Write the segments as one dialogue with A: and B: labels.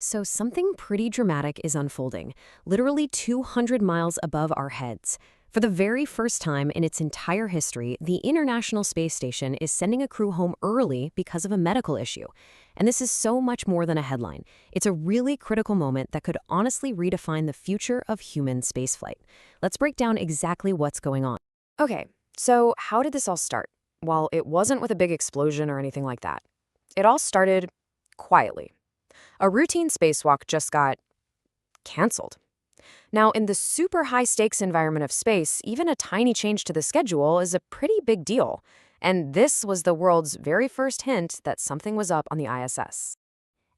A: So something pretty dramatic is unfolding, literally 200 miles above our heads. For the very first time in its entire history, the International Space Station is sending a crew home early because of a medical issue. And this is so much more than a headline. It's a really critical moment that could honestly redefine the future of human spaceflight. Let's break down exactly what's going on. Okay, so how did this all start? Well, it wasn't with a big explosion or anything like that. It all started quietly. A routine spacewalk just got canceled. Now, in the super high-stakes environment of space, even a tiny change to the schedule is a pretty big deal. And this was the world's very first hint that something was up on the ISS.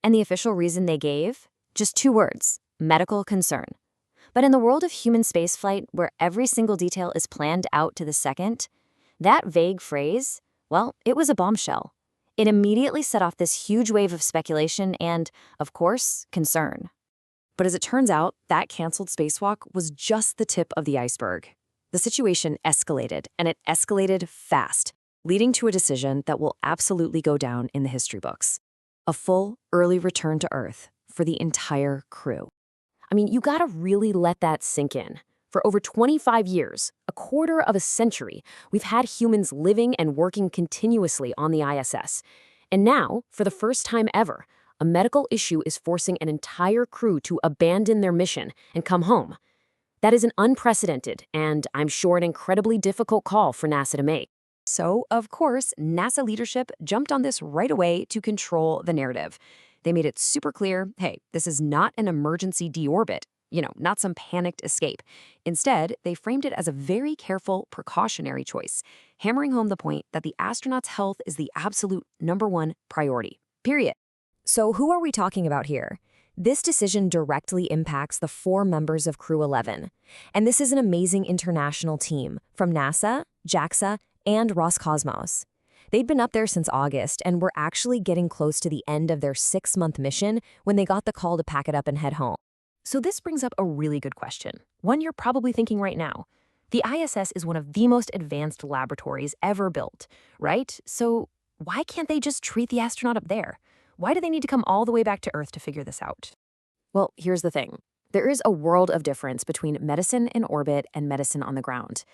A: And the official reason they gave? Just two words: medical concern. But in the world of human spaceflight, where every single detail is planned out to the second, that vague phrase, well, it was a bombshell. It immediately set off this huge wave of speculation and, of course, concern. But as it turns out, that canceled spacewalk was just the tip of the iceberg. The situation escalated, and it escalated fast, leading to a decision that will absolutely go down in the history books: a full, early return to Earth for the entire crew. I mean, you gotta really let that sink in. For over 25 years, a quarter of a century, we've had humans living and working continuously on the ISS. And now, for the first time ever, a medical issue is forcing an entire crew to abandon their mission and come home. That is an unprecedented and, I'm sure, an incredibly difficult call for NASA to make. So, of course, NASA leadership jumped on this right away to control the narrative. They made it super clear, hey, this is not an emergency deorbit, not some panicked escape. Instead, they framed it as a very careful, precautionary choice, hammering home the point that the astronauts' health is the absolute #1 priority. Period. So who are we talking about here? This decision directly impacts the 4 members of Crew 11. And this is an amazing international team from NASA, JAXA, and Roscosmos. They'd been up there since August and were actually getting close to the end of their 6-month mission when they got the call to pack it up and head home. So this brings up a really good question, one you're probably thinking right now. The ISS is one of the most advanced laboratories ever built, right? So why can't they just treat the astronaut up there? Why do they need to come all the way back to Earth to figure this out? Well, here's the thing. There is a world of difference between medicine in orbit and medicine on the ground.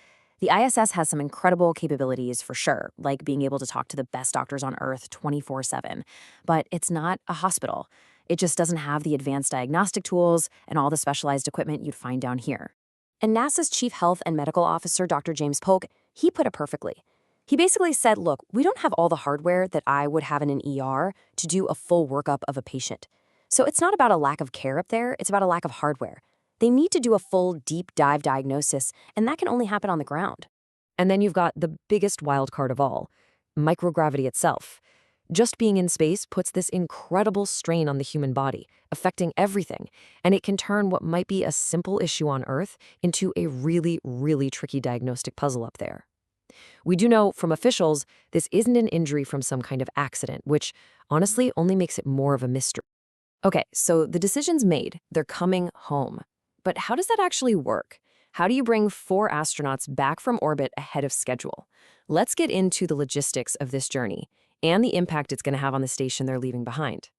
A: The ISS has some incredible capabilities for sure, like being able to talk to the best doctors on Earth 24/7. But it's not a hospital. It just doesn't have the advanced diagnostic tools and all the specialized equipment you'd find down here. And NASA's Chief Health and Medical Officer, Dr. James Polk, he put it perfectly. He basically said, look, we don't have all the hardware that I would have in an ER to do a full workup of a patient. So it's not about a lack of care up there, it's about a lack of hardware. They need to do a full deep dive diagnosis, and that can only happen on the ground. And then you've got the biggest wild card of all, microgravity itself. Just being in space puts this incredible strain on the human body, affecting everything, and it can turn what might be a simple issue on Earth into a really, really tricky diagnostic puzzle up there. We do know from officials this isn't an injury from some kind of accident, which honestly only makes it more of a mystery. Okay, so the decision's made. They're coming home. But how does that actually work? How do you bring 4 astronauts back from orbit ahead of schedule? Let's get into the logistics of this journey and the impact it's going to have on the station they're leaving behind.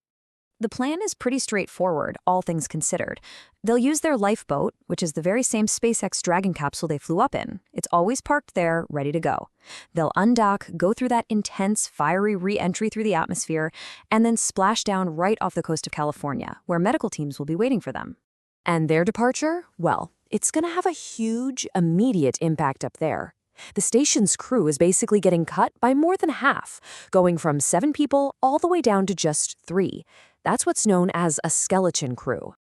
A: The plan is pretty straightforward, all things considered. They'll use their lifeboat, which is the very same SpaceX Dragon capsule they flew up in. It's always parked there, ready to go. They'll undock, go through that intense, fiery re-entry through the atmosphere, and then splash down right off the coast of California, where medical teams will be waiting for them. And their departure? Well, it's going to have a huge, immediate impact up there. The station's crew is basically getting cut by more than half, going from 7 people all the way down to just 3. That's what's known as a skeleton crew.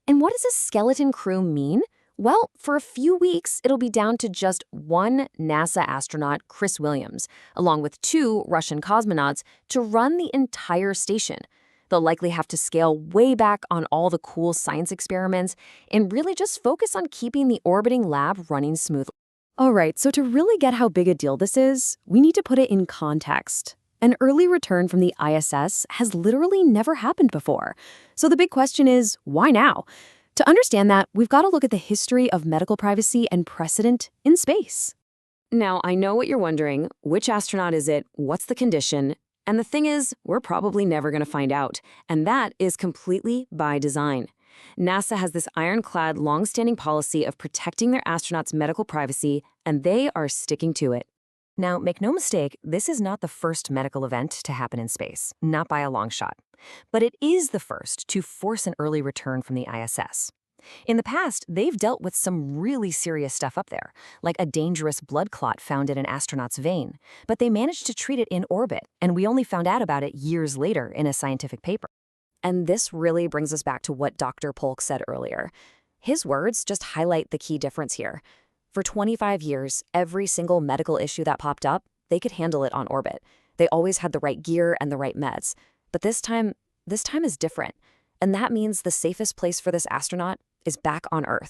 A: And what does a skeleton crew mean? Well, for a few weeks, it'll be down to just 1 NASA astronaut, Chris Williams, along with 2 Russian cosmonauts to run the entire station. They'll likely have to scale way back on all the cool science experiments and really just focus on keeping the orbiting lab running smoothly. All right, so to really get how big a deal this is, we need to put it in context. An early return from the ISS has literally never happened before. So the big question is, why now? To understand that, we've got to look at the history of medical privacy and precedent in space. Now, I know what you're wondering. Which astronaut is it? What's the condition? And the thing is, we're probably never going to find out. And that is completely by design. NASA has this ironclad, long-standing policy of protecting their astronauts' medical privacy, and they are sticking to it. Now, make no mistake, this is not the first medical event to happen in space, not by a long shot. But it is the first to force an early return from the ISS. In the past, they've dealt with some really serious stuff up there, like a dangerous blood clot found in an astronaut's vein, but they managed to treat it in orbit, and we only found out about it years later in a scientific paper. And this really brings us back to what Dr. Polk said earlier. His words just highlight the key difference here. For 25 years, every single medical issue that popped up, they could handle it on orbit. They always had the right gear and the right meds. But this time is different. And that means the safest place for this astronaut is back on Earth.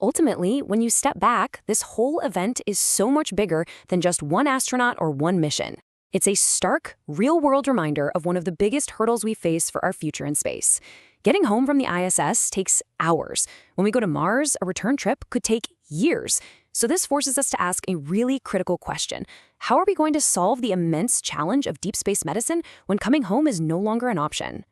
A: Ultimately, when you step back, this whole event is so much bigger than just one astronaut or one mission. It's a stark, real-world reminder of one of the biggest hurdles we face for our future in space. Getting home from the ISS takes hours. When we go to Mars, a return trip could take years. So this forces us to ask a really critical question. How are we going to solve the immense challenge of deep space medicine when coming home is no longer an option?